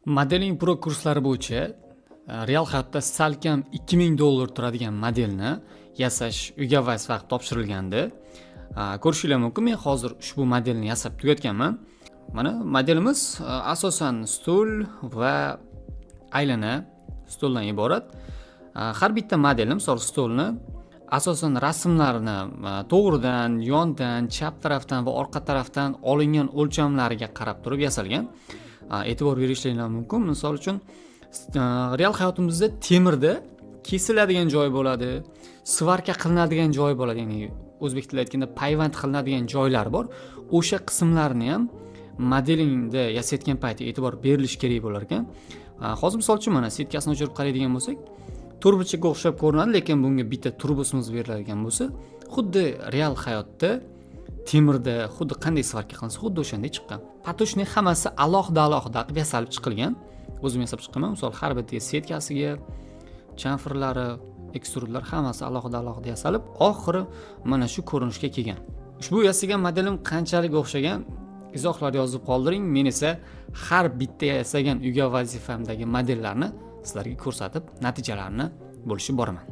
Modeling pro kurslari bo'yicha real hayotda salkam $2000 turadigan modelni yasash uyga vaqt topshirilgandi. Ko'rishingiz mumkin, men hozir ushbu modelni yasab tugatganman. Mana modelimiz asosan stul va aylana stuldan iborat. Har bitta modelni, misol stulni asosan rasmlarini to'g'ridan, yondan, chap tarafdan va orqa tarafdan olingan o'lchamlariga qarab turib yasalgan. E'tibor berishingiz mumkin. Misol uchun real hayotimizda temirda kesiladigan joy bo'ladi, svarka qilinadigan joy bo'ladi, ya'ni o'zbek tilida aytganda payvand qilinadigan joylar bor. O'sha qismlarni ham modelingda yasayotgan payti e'tibor berilishi kerak bo'lar ekan. Hozir misol uchun mana setkasini o'chirib qaraydigan bo'lsak, turbichaga o'xshab ko'rinadi, lekin bunga bitta turbusimiz beriladigan bo'lsa, xuddi real hayotda temirda xuddi qanday svarka qilinsa, xuddi o'shanday chiqqan. Patoshning hammasi alohida qilib yasalib chiqilgan. O'zim yasab chiqqanman. Misol har bitta setkasiga, chanfirlari, ekstrudlar hammasi alohida yasalib, oxiri mana shu ko'rinishga kelgan. Ushbu yasagan modelim qanchalik o'xshagan izohlar yozib qoldiring. Men esa har bitta yasagan uyga vazifamdagi modellarni sizlarga ko'rsatib, natijalarini bo'lishib boraman.